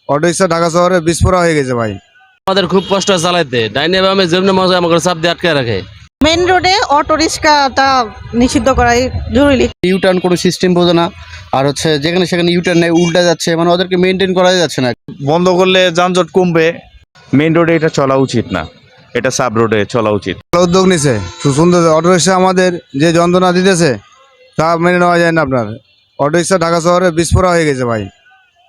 Auto rickshaw Dhaka শহরে বিস্ফোরা হয়ে গেছে ভাই। আমাদের খুব কষ্ট চালাইতে ডাইনে বামে যেমনি মজা আমাকে চাপ দিয়ে আটকে রাখে। মেইন রোডে অটো রিক্সাটা নিষিদ্ধ করাই জরুরি। ইউটার্ন কোনো সিস্টেম বোঝে না, আর হচ্ছে যেখানে সেখানে ইউটার্ন নেই, উল্টা যাচ্ছে, মানে ওদেরকে মেনটেন করা যাচ্ছে না। বন্ধ করলে যানজট কমবে। মেইন রোডে এটা চলা উচিত না, এটা সাব রোডে চলা উচিত। উদ্যোগ নিছে সুন্দর। অটো রিক্সা আমাদের যে যন্ত্রণা দিতেছে তা মেনে নেওয়া যায় না। আপনার অটো রিক্সা ঢাকা শহরে বিস্ফোরা হয়ে গেছে ভাই।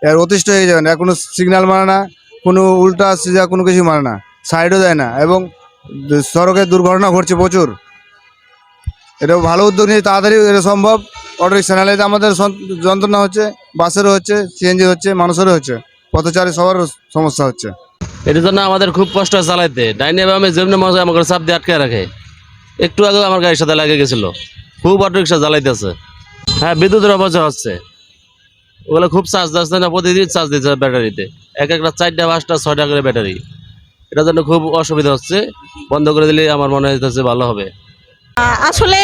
এর অতিষ্ঠ হয়ে যাবেন, কোনো সিগন্যাল মানে না, কোনো উল্টা সিধা কোনো কিছু মানে না, সাইডও দেয় না, এবং সড়কে দুর্ঘটনা ঘটছে প্রচুর। এটা ভালো উদ্যোগ নিয়ে তাড়াতাড়ি এটা সম্ভব। অটো রিক্সা নাহলে আমাদের যন্ত্রণা হচ্ছে, বাসেরও হচ্ছে, সিএনজি হচ্ছে, মানুষেরও হচ্ছে, পথচারী সবার সমস্যা হচ্ছে। এর জন্য আমাদের খুব কষ্ট চালাইতে ডাইনে বামে যেমনি মজা আমাকে চাপ দিয়ে আটকে রাখে। একটু আগে আমার গাড়ির সাথে লাগে গেছিল, খুব অটো রিক্সা জ্বালাইতেছে। হ্যাঁ, বিদ্যুতের অপচয় হচ্ছে, ওগুলো খুব চার্জ দিচ্ছে না, প্রতিদিন চার্জ দিচ্ছে ব্যাটারিতে, এক একটা 4টা 5টা 6টা করে ব্যাটারি। এটার জন্য খুব অসুবিধা হচ্ছে। বন্ধ করে দিলে আমার মনে হচ্ছে ভালো হবে। আসলে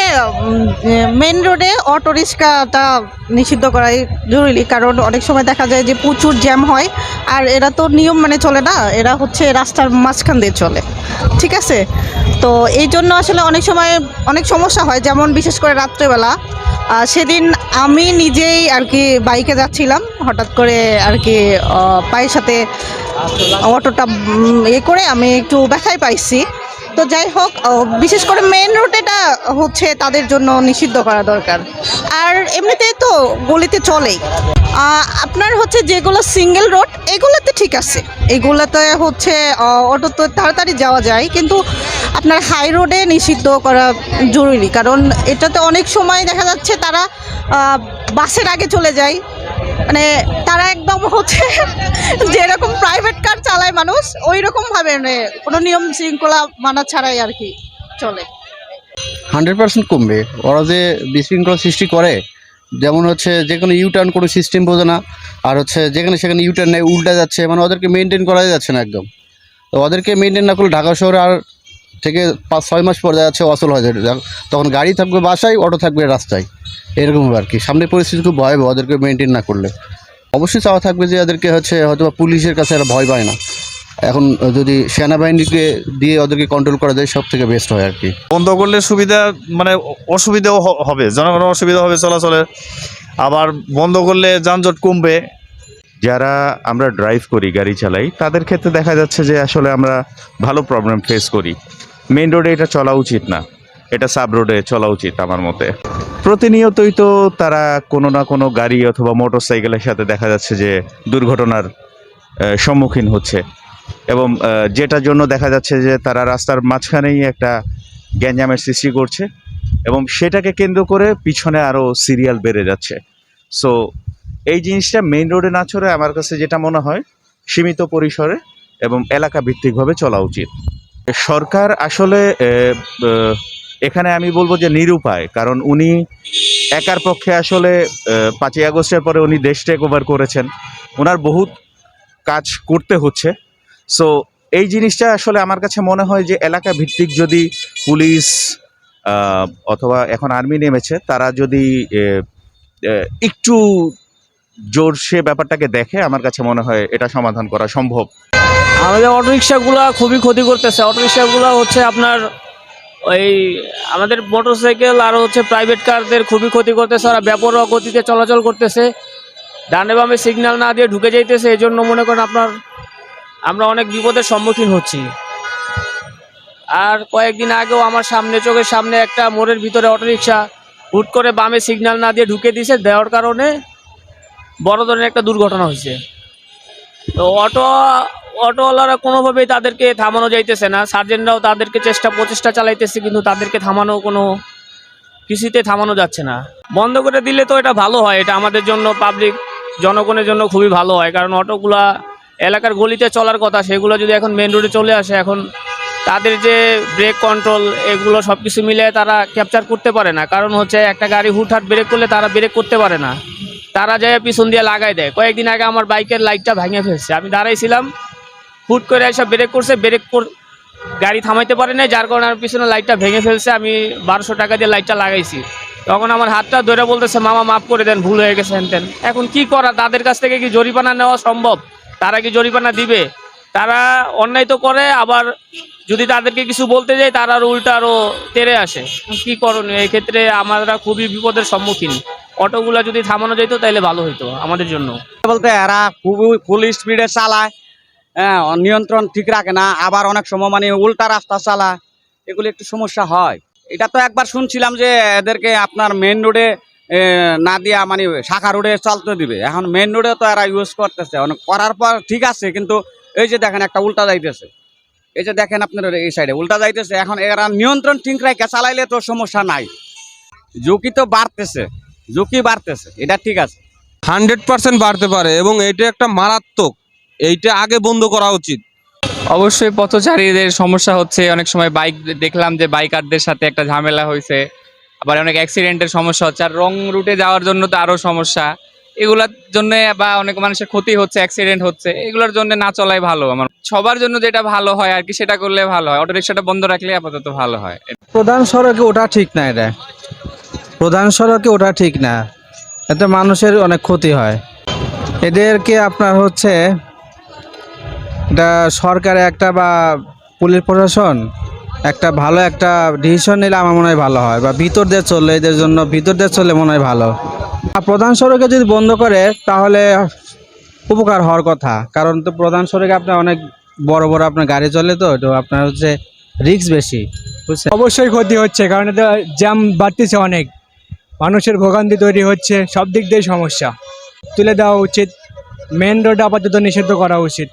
মেইন রোডে অটো রিক্সাটা নিষিদ্ধ করাই জরুরি, কারণ অনেক সময় দেখা যায় যে প্রচুর জ্যাম হয়, আর এরা তো নিয়ম মানে চলে না, এরা হচ্ছে রাস্তার মাঝখান দিয়ে চলে, ঠিক আছে। তো এই জন্য আসলে অনেক সময় অনেক সমস্যা হয়, যেমন বিশেষ করে রাত্রেবেলা। সেদিন আমি নিজেই আর কি বাইকে যাচ্ছিলাম, হঠাৎ করে আর কি পায়ের সাথে অটোটা করে আমি একটু ব্যথাই পাইছি। তো যাই হোক, বিশেষ করে মেন রোডেটা হচ্ছে তাদের জন্য নিষিদ্ধ করা দরকার। আর এমনিতেই তো গলিতে চলেই। আপনার হচ্ছে যেগুলো সিঙ্গেল রোড এগুলোতে ঠিক আছে, এগুলোতে হচ্ছে অটো তো তাড়াতাড়ি যাওয়া যায়, কিন্তু আপনার হাই রোডে নিষিদ্ধ করা জরুরি, কারণ এটাতে অনেক সময় দেখা যাচ্ছে তারা বাসের আগে চলে যায়, মানে তারা একদম হচ্ছে যেরকম প্রাইভেট কার চালায় মানুষ ওই রকম ভাবে, মানে কোনো নিয়ম শৃঙ্খলা মানা ছাড়াই আর কি চলে। 100% কমবে। ওরা যে বিশৃঙ্খলা সৃষ্টি করে, যেমন হচ্ছে যে কোনো ইউটার্ন কোনো সিস্টেম বোঝে না, আর হচ্ছে যেখানে সেখানে ইউটার্ন নেই, উল্টা যাচ্ছে, মানে ওদেরকে মেনটেন করা যাচ্ছে না একদম। তো ওদেরকে মেনটেন না করলে ঢাকা শহরে আর থেকে 5-6 মাস পর যাচ্ছে অচল হয়ে যাবে। তখন গাড়ি থাকবে বাসায়, অটো থাকবে রাস্তায়, এরকম আর কি। সামনে পরিস্থিতি খুব ভয়াবহ ওদেরকে মেনটেন না করলে। অবশ্যই চাওয়া থাকবে যে এদেরকে হচ্ছে হয়তো পুলিশের কাছে এরা ভয় পায় না, এখন যদি সেনাবাহিনীকে দিয়ে ওদেরকে কন্ট্রোল করা যায় সব থেকে বেস্ট হয় আর কি। বন্ধ করলে সুবিধা মানে অসুবিধাও হবে, জনগণের অসুবিধা হবে চলাচলে। আবার বন্ধ করলে যানজট কমবে। যারা আমরা ড্রাইভ করি, গাড়ি চালাই, তাদের ক্ষেত্রে দেখা যাচ্ছে যে আসলে আমরা ভালো প্রবলেম ফেস করি। মেইন রোডে এটা চলা উচিত না, এটা সাব রোডে চলা উচিত আমার মতে। প্রতিনিয়তই তো তারা কোনো না কোনো গাড়ি অথবা মোটর সাইকেলের সাথে দেখা যাচ্ছে যে দুর্ঘটনার সম্মুখীন হচ্ছে, এবং যেটার জন্য দেখা যাচ্ছে যে তারা রাস্তার মাঝখানেই একটা গ্যাঞ্জামের সৃষ্টি করছে, এবং সেটাকে কেন্দ্র করে পিছনে আরও সিরিয়াল বেড়ে যাচ্ছে। সো এই জিনিসটা মেইন রোডে না চলে আমার কাছে যেটা মনে হয় সীমিত পরিসরে এবং এলাকা ভিত্তিকভাবে চলা উচিত। সরকার আসলে এখানে আমি বলবো যে নিরুপায়, কারণ উনি একার পক্ষে আসলে 5ই আগস্টের পরে উনি দেশ টেক ওভার করেছেন, ওনার বহুত কাজ করতে হচ্ছে। সো এই জিনিসটা আসলে আমার কাছে মনে হয় যে এলাকা ভিত্তিক যদি পুলিশ অথবা এখন আর্মি নেমেছে, তারা যদি একটু জোরসে ব্যাপারটাকে দেখে, আমার কাছে মনে হয় এটা সমাধান করা সম্ভব। আমাদের অটোরিক্সাগুলো খুবই ক্ষতি করতেছে। অটোরিক্সাগুলো হচ্ছে আপনার ওই আমাদের মোটরসাইকেল আর হচ্ছে প্রাইভেট কারদের খুবই ক্ষতি করতেছে। ওরা বেপরোয়া গতিতে চলাচল করতেছে, ডানে বামে সিগন্যাল না দিয়ে ঢুকে যাইতেছে। এই জন্য মনে করেন আমরা অনেক বিপদের সম্মুখীন হচ্ছি। আর কয়েকদিন আগেও আমার চোখের সামনে একটা মোড়ের ভিতরে অটোরিক্সা হুট করে বামে সিগন্যাল না দিয়ে ঢুকে দিয়েছে, দেওয়ার কারণে বড় ধরনের একটা দুর্ঘটনা হয়েছে। তো অটোওয়ালারা কোনোভাবেই তাদেরকে থামানো যাইতেছে না, সার্জেন্টরাও তাদেরকে প্রচেষ্টা চালাইতেছে, কিন্তু তাদেরকে কিছুতে থামানো যাচ্ছে না। বন্ধ করে দিলে তো এটা ভালো হয়, এটা আমাদের জন্য পাবলিক জনগণের জন্য খুবই ভালো হয়, কারণ অটোগুলা এলাকার গলিতে চলার কথা, সেগুলো যদি এখন মেন রোডে চলে আসে, এখন তাদের যে ব্রেক কন্ট্রোল এগুলো সব কিছু মিলে তারা ক্যাপচার করতে পারে না। কারণ হচ্ছে একটা গাড়ি হুটহাট ব্রেক করলে তারা ব্রেক করতে পারে না, তারা যায় পিছন দিয়ে লাগাই দেয়। কয়েকদিন আগে আমার বাইকের লাইটটা ভেঙে ফেলছে, আমি দাঁড়াইছিলাম, হুট করে এসে ব্রেক করছে, গাড়ি থামাইতে পারে না, যার কারণে আমার পিছনে লাইটটা ভেঙে ফেলছে। আমি 1200 টাকা দিয়ে লাইটটা লাগাইছি, তখন আমার হাতটা ধরে বলতেছে মামা মাফ করে দেন, ভুল হয়ে গেছে হেনতেন। এখন কি করা, তাদের কাছ থেকে কি জরিমানা নেওয়া সম্ভব? তারা কি জরিমানা দিবে? তারা অন্যায় তো করে, আবার যদি তাদেরকে কিছু বলতে যাই তারা আরো উল্টা আরো তেড়ে আসে। কি করণীয় এই ক্ষেত্রে? আমরা খুবই বিপদের সম্মুখীন। অটোগুলা যদি থামানো যেত তাহলে ভালো হতো আমাদের জন্য। বলতে এরা খুবই ফুল স্পিডে চালায়, হ্যাঁ, নিয়ন্ত্রণ ঠিক রাখে না, আবার অনেক সময় মানে উল্টা রাস্তা চালায়, এগুলো একটু সমস্যা হয়। এটা তো একবার শুনছিলাম যে এদেরকে আপনার মেন রোডে না দিয়া মানে শাখা রোডে চলতে দিবে। এখন মেন রোডে তো এরা ইউজ করতেছে, অনেক করার পর ঠিক আছে, কিন্তু এই যে দেখেন একটা উল্টা যাইতেছে, এই যে দেখেন আপনার এই সাইডে উল্টা যাইতেছে। এখন এরা নিয়ন্ত্রণ ঠিক রাখে চালাইলে তো সমস্যা নাই। ঝুঁকি তো বাড়তেছে, ঝুঁকি বাড়তেছে, এটা ঠিক আছে। 100% বাড়তে পারে এবং এইটা একটা মারাত্মক, এইটা আগে বন্ধ করা উচিত। অবশ্যই পথচারীদের সমস্যা হচ্ছে, অনেক সময় বাইক দেখলাম যে বাইকারদের সাথে একটা ঝামেলা হয়েছে, আবার অনেক অ্যাক্সিডেন্টের সমস্যা হচ্ছে, আর রং রুটে যাওয়ার জন্য তো আরও সমস্যা। এগুলোর জন্য বা অনেক মানুষের ক্ষতি হচ্ছে, অ্যাক্সিডেন্ট হচ্ছে, এগুলোর জন্য না চলাই ভালো। আমার সবার জন্য যেটা ভালো হয় আর কি সেটা করলে ভালো হয়, অটো রিক্সাটা বন্ধ রাখলে আপাতত ভালো হয়। প্রধান সড়কে ওটা ঠিক না, এটা প্রধান সড়কে ওটা ঠিক না, এতে মানুষের অনেক ক্ষতি হয়। এদেরকে আপনার হচ্ছে এটা সরকারে একটা বা পুলিশ প্রশাসন একটা ভালো একটা ডিসিশন নিলে আমার মনে হয় ভালো হয়, বা ভিতর দিয়ে চললে এদের জন্য ভিতর দিয়ে চললে মনে হয় ভালো। আর প্রধান সড়কে যদি বন্ধ করে তাহলে উপকার হওয়ার কথা, কারণ তো প্রধান সড়কে আপনার অনেক বড় বড় আপনার গাড়ি চলে, তো আপনার হচ্ছে রিস্ক বেশি, বুঝছেন? অবশ্যই ক্ষতি হচ্ছে, কারণ এটা জ্যাম বাড়তেছে, অনেক মানুষের ভোগান্তি তৈরি হচ্ছে, সব দিক দিয়ে সমস্যা। তুলে দেওয়া উচিত, মেন রোড আপাতত নিষিদ্ধ করা উচিত।